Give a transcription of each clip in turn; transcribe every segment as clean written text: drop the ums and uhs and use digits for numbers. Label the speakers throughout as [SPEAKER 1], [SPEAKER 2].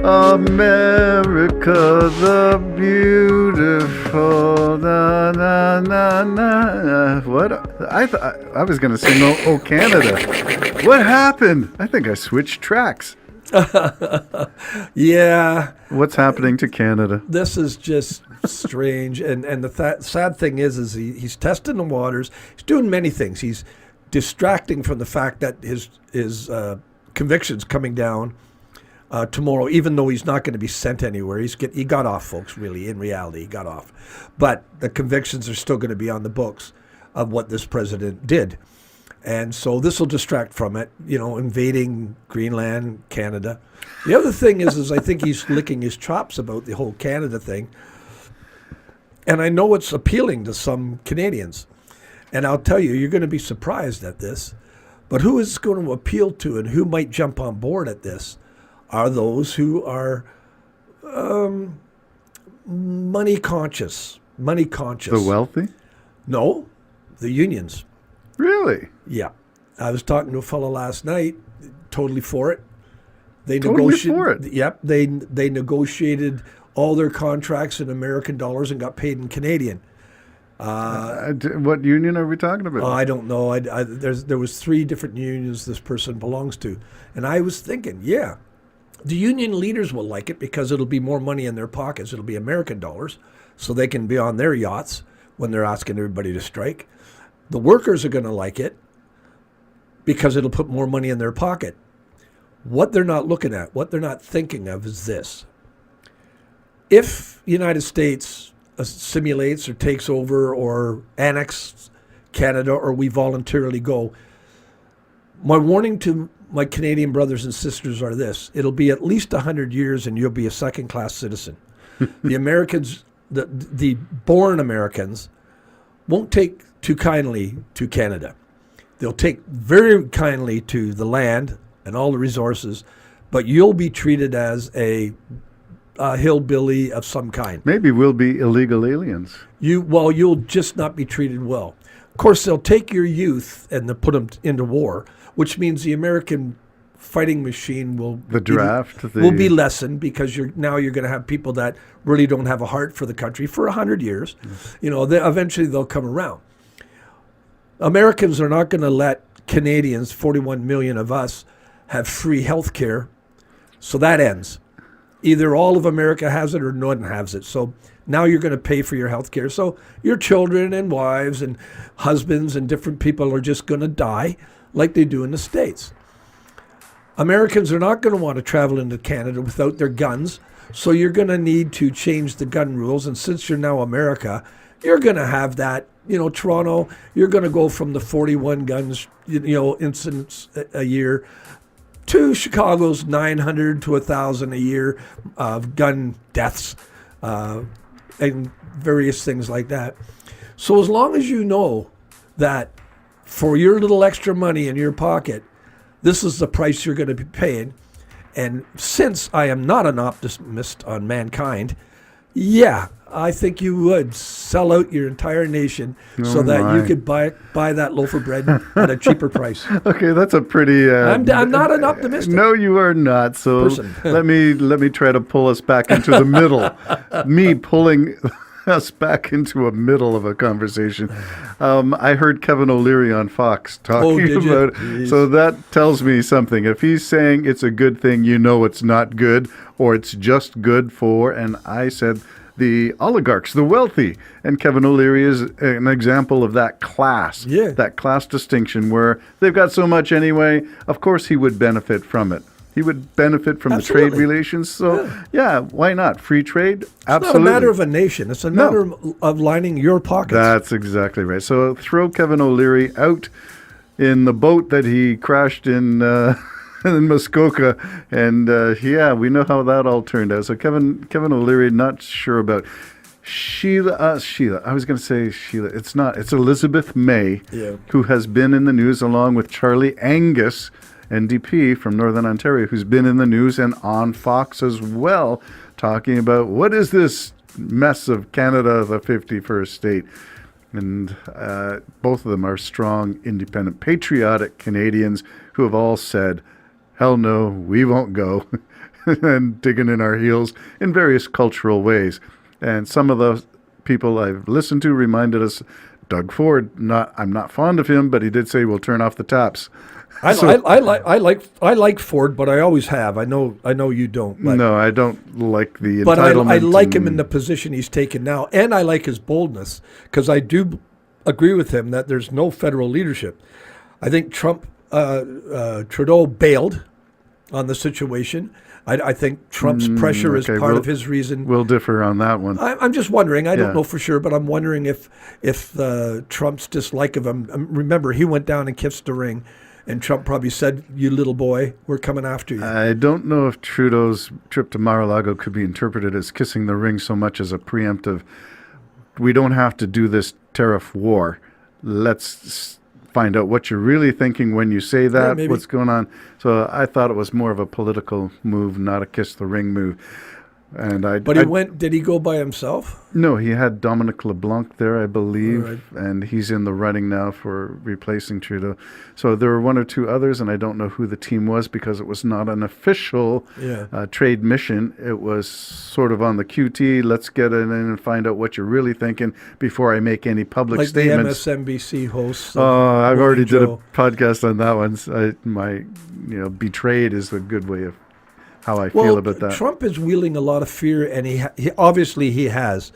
[SPEAKER 1] America the beautiful. Na, na, na, na. What? I was going to sing Oh Canada. What happened? I think I switched tracks.
[SPEAKER 2] Yeah.
[SPEAKER 1] What's happening to Canada?
[SPEAKER 2] This is just strange. And the sad thing is he's testing the waters. He's doing many things. He's distracting from the fact that his conviction's coming down tomorrow, even though he's not going to be sent anywhere. He got off, folks, really. In reality, he got off. But the convictions are still going to be on the books of what this president did. And so this will distract from it, invading Greenland, Canada. The other thing is I think he's licking his chops about the whole Canada thing. And I know it's appealing to some Canadians. And I'll tell you, you're going to be surprised at this. But who is going to appeal to and who might jump on board at this are those who are money conscious.
[SPEAKER 1] The wealthy?
[SPEAKER 2] No, the unions.
[SPEAKER 1] Really?
[SPEAKER 2] Yeah. I was talking to a fellow last night, totally for it.
[SPEAKER 1] Totally for it?
[SPEAKER 2] Yep. They negotiated all their contracts in American dollars and got paid in Canadian.
[SPEAKER 1] What union are we talking about?
[SPEAKER 2] I don't know. There was 3 different unions this person belongs to. And I was thinking, yeah, the union leaders will like it because it'll be more money in their pockets. It'll be American dollars, so they can be on their yachts when they're asking everybody to strike. The workers are going to like it because it'll put more money in their pocket. What they're not looking at, what they're not thinking of is this. If the United States assimilates or takes over or annexes Canada, or we voluntarily go, my warning to my Canadian brothers and sisters are this: it'll be at least 100 years and you'll be a second-class citizen. The Americans, the born Americans, won't take too kindly to Canada. They'll take very kindly to the land and all the resources, but you'll be treated as a hillbilly of some kind.
[SPEAKER 1] Maybe we'll be illegal aliens.
[SPEAKER 2] You'll just not be treated well. Of course, they'll take your youth and they'll put them into war, which means the American fighting machine will be lessened because you're going to have people that really don't have a heart for the country for 100 years. Eventually they'll come around. Americans are not going to let Canadians, 41 million of us, have free health care. So that ends. Either all of America has it or no one has it. So now you're going to pay for your health care. So your children and wives and husbands and different people are just going to die like they do in the States. Americans are not going to want to travel into Canada without their guns. So you're going to need to change the gun rules. And since you're now America, you're going to have that. Toronto, you're going to go from the 41 guns, incidents a year to Chicago's 900 to 1,000 a year of gun deaths and various things like that. So as long as you know that for your little extra money in your pocket, this is the price you're going to be paying. And since I am not an optimist on mankind, yeah, I think you would sell out your entire nation so that you could buy that loaf of bread at a cheaper price.
[SPEAKER 1] Okay, that's a pretty.
[SPEAKER 2] I'm not an optimist.
[SPEAKER 1] No, you are not. So let me try to pull us back into the middle. Me pulling us back into a middle of a conversation. I heard Kevin O'Leary on Fox talking about it. So that tells me something. If he's saying it's a good thing, it's not good, or it's just good for, and I said, the oligarchs, the wealthy. And Kevin O'Leary is an example of that class, that class distinction where they've got so much anyway. Of course he would benefit from it. He would benefit from the trade relations. So, yeah, why not? Free trade? Absolutely.
[SPEAKER 2] It's not a matter of a nation. It's a matter of lining your pockets.
[SPEAKER 1] That's exactly right. So throw Kevin O'Leary out in the boat that he crashed in Muskoka, and we know how that all turned out. So Kevin O'Leary, not sure about Sheila. I was going to say Sheila. It's not. It's Elizabeth May, who has been in the news along with Charlie Angus, NDP from Northern Ontario, who's been in the news and on Fox as well, talking about what is this mess of Canada, the 51st state. And both of them are strong, independent, patriotic Canadians who have all said, hell no, we won't go. and digging in our heels in various cultural ways. And some of the people I've listened to reminded us, Doug Ford, I'm not fond of him, but he did say we'll turn off the taps.
[SPEAKER 2] I like Ford, but I always have. I know you don't. But,
[SPEAKER 1] no, I don't like the
[SPEAKER 2] but
[SPEAKER 1] entitlement.
[SPEAKER 2] I like him in the position he's taken now, and I like his boldness, because I do agree with him that there's no federal leadership. I think Trudeau bailed on the situation. I think Trump's pressure is part of his reason.
[SPEAKER 1] We'll differ on that one.
[SPEAKER 2] I'm just wondering. I don't know for sure, but I'm wondering if Trump's dislike of him. Remember, he went down and kissed the ring. And Trump probably said, "You little boy, we're coming after you."
[SPEAKER 1] I don't know if Trudeau's trip to Mar-a-Lago could be interpreted as kissing the ring so much as a preemptive, we don't have to do this tariff war. Let's find out what you're really thinking when you say that, what's going on. So I thought it was more of a political move, not a kiss the ring move. Did he go by himself? No, he had Dominic LeBlanc there, I believe, and he's in the running now for replacing Trudeau. So there were one or two others, and I don't know who the team was because it was not an official trade mission. It was sort of on the QT, let's get in and find out what you're really thinking before I make any public statements.
[SPEAKER 2] Like the MSNBC host.
[SPEAKER 1] I've already did a podcast on that one. Betrayed is a good way of how I feel about that.
[SPEAKER 2] Trump is wielding a lot of fear, and he obviously he has.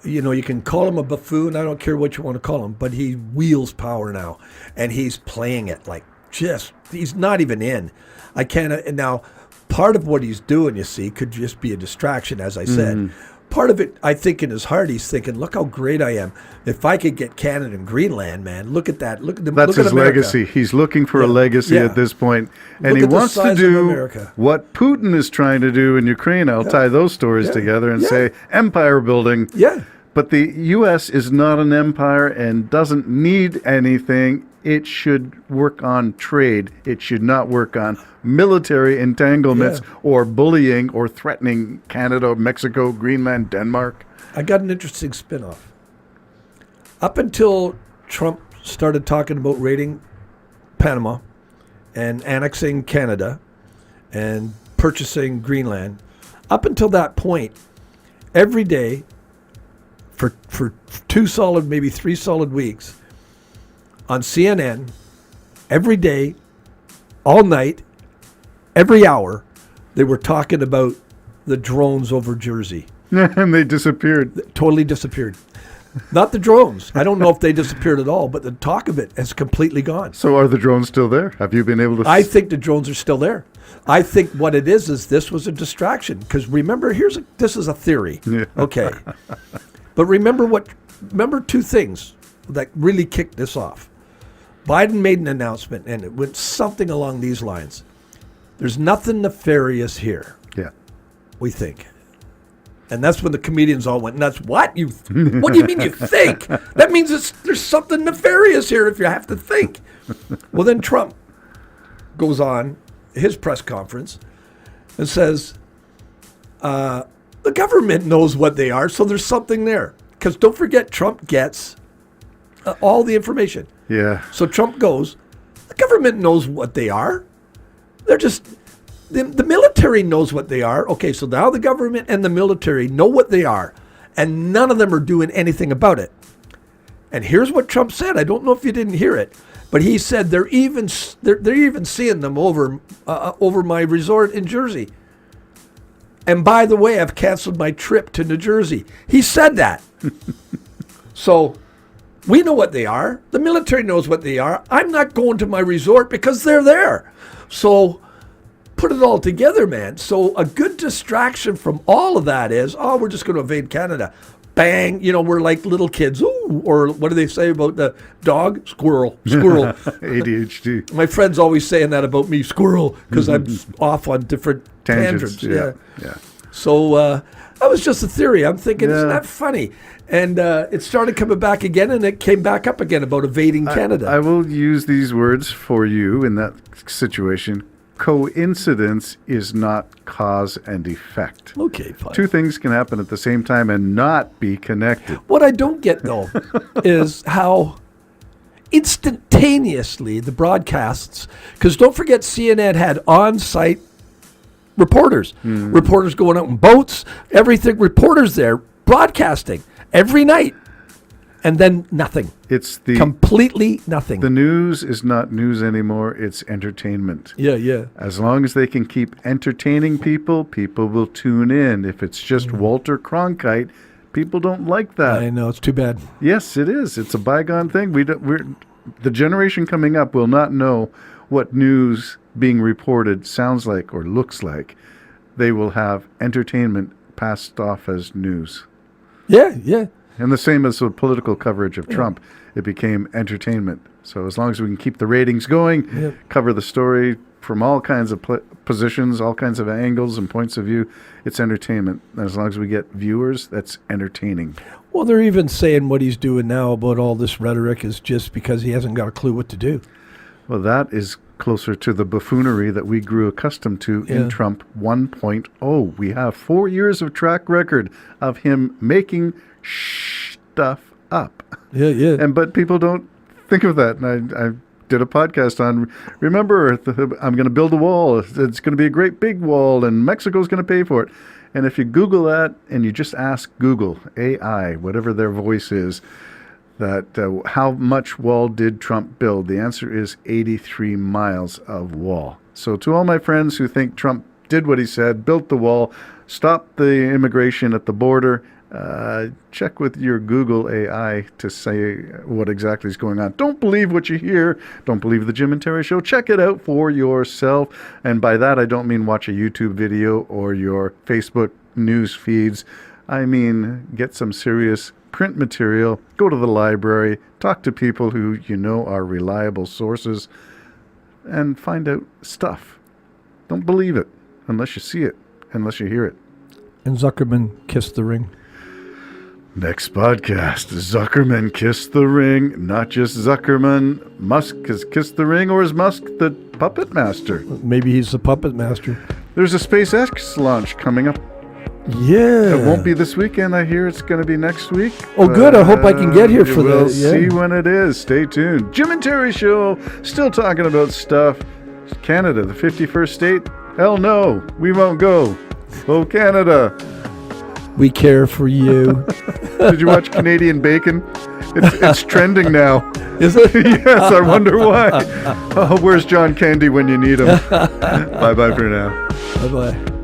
[SPEAKER 2] You can call him a buffoon. I don't care what you want to call him, but he wields power now, and he's playing it like he's not even in. I can't. And now, part of what he's doing, you see, could just be a distraction, as I said. Part of it, I think, in his heart, he's thinking, "Look how great I am! If I could get Canada and Greenland, man, look at that!
[SPEAKER 1] That's his legacy. He's looking for a legacy at this point, and he wants to do what Putin is trying to do in Ukraine. I'll tie those stories together and say empire building.
[SPEAKER 2] Yeah.
[SPEAKER 1] But the U.S. is not an empire and doesn't need anything. It should work on trade. It should not work on military entanglements or bullying or threatening Canada, Mexico, Greenland, Denmark.
[SPEAKER 2] I got an interesting spin-off. Up until Trump started talking about raiding Panama and annexing Canada and purchasing Greenland, up until that point, every day for 2 solid, maybe 3 solid weeks, on CNN, every day, all night, every hour, they were talking about the drones over Jersey.
[SPEAKER 1] And they disappeared.
[SPEAKER 2] Totally disappeared. Not the drones. I don't know if they disappeared at all, but the talk of it has completely gone.
[SPEAKER 1] So are the drones still there? Have you been able to...
[SPEAKER 2] I think the drones are still there. I think what it is this was a distraction. Because remember, this is a theory. Okay. But remember 2 things that really kicked this off. Biden made an announcement, and it went something along these lines. There's nothing nefarious here.
[SPEAKER 1] Yeah.
[SPEAKER 2] We think. And that's when the comedians all went nuts. What do you mean you think? That means there's something nefarious here if you have to think. Well, then Trump goes on his press conference and says, the government knows what they are, so there's something there. Because don't forget, Trump gets all the information.
[SPEAKER 1] Yeah.
[SPEAKER 2] So Trump goes, the government knows what they are. They're just... The military knows what they are. Okay, so now the government and the military know what they are, and none of them are doing anything about it. And here's what Trump said. I don't know if you didn't hear it, but he said they're even seeing them over my resort in Jersey. And by the way, I've canceled my trip to New Jersey. He said that. So we know what they are. The military knows what they are. I'm not going to my resort because they're there. So put it all together, man. So a good distraction from all of that is, we're just going to invade Canada. Bang, we're like little kids. Ooh, or what do they say about the dog? Squirrel.
[SPEAKER 1] ADHD.
[SPEAKER 2] My friend's always saying that about me, squirrel, because I'm off on different tangents.
[SPEAKER 1] Yeah.
[SPEAKER 2] So that was just a theory. I'm thinking, isn't that funny? And it started coming back again, and it came back up again about evading Canada.
[SPEAKER 1] I will use these words for you in that situation. Coincidence is not cause and effect.
[SPEAKER 2] Okay, fine.
[SPEAKER 1] 2 things can happen at the same time and not be connected.
[SPEAKER 2] What I don't get, though, is how instantaneously the broadcasts, because don't forget CNN had on-site reporters. Reporters going out in boats, everything. Reporters there broadcasting every night. And then nothing.
[SPEAKER 1] It's
[SPEAKER 2] completely nothing.
[SPEAKER 1] The news is not news anymore. It's entertainment.
[SPEAKER 2] Yeah.
[SPEAKER 1] As long as they can keep entertaining people, people will tune in. If it's just Walter Cronkite, people don't like that.
[SPEAKER 2] I know, it's too bad.
[SPEAKER 1] Yes, it is. It's a bygone thing. The generation coming up will not know what news being reported sounds like or looks like. They will have entertainment passed off as news.
[SPEAKER 2] Yeah.
[SPEAKER 1] And the same as the political coverage of Trump. It became entertainment. So as long as we can keep the ratings going, cover the story from all kinds of positions, all kinds of angles and points of view, it's entertainment. And as long as we get viewers, that's entertaining.
[SPEAKER 2] Well, they're even saying what he's doing now about all this rhetoric is just because he hasn't got a clue what to do.
[SPEAKER 1] Well, that is closer to the buffoonery that we grew accustomed to in Trump 1.0. We have 4 years of track record of him making stuff up.
[SPEAKER 2] Yeah.
[SPEAKER 1] But people don't think of that. And I did a podcast on, remember, I'm going to build a wall. It's going to be a great big wall, and Mexico's going to pay for it. And if you Google that and you just ask Google, AI, whatever their voice is, that how much wall did Trump build? The answer is 83 miles of wall. So to all my friends who think Trump did what he said, built the wall, stopped the immigration at the border, check with your Google AI to say what exactly is going on. Don't believe what you hear. Don't believe the Jim and Terry Show. Check it out for yourself. And by that, I don't mean watch a YouTube video or your Facebook news feeds. I mean, get some serious print material, go to the library, talk to people who you know are reliable sources, and find out stuff. Don't believe it unless you see it, unless you hear it.
[SPEAKER 2] And Zuckerman kissed the ring.
[SPEAKER 1] Next podcast, Zuckerman kissed the ring. Not just Zuckerman. Musk has kissed the ring, or is Musk the puppet master?
[SPEAKER 2] Maybe he's the puppet master.
[SPEAKER 1] There's a SpaceX launch coming up.
[SPEAKER 2] Yeah.
[SPEAKER 1] It won't be this weekend. I hear it's going to be next week.
[SPEAKER 2] Oh, good. I hope I can get here for that.
[SPEAKER 1] We'll see when it is. Stay tuned. Jim and Terry Show, still talking about stuff. Canada, the 51st state? Hell no, we won't go. Oh, Canada.
[SPEAKER 2] We care for you.
[SPEAKER 1] Did you watch Canadian Bacon? It's trending now.
[SPEAKER 2] Is it?
[SPEAKER 1] Yes, I wonder why. Oh, where's John Candy when you need him? Bye-bye for now.
[SPEAKER 2] Bye-bye.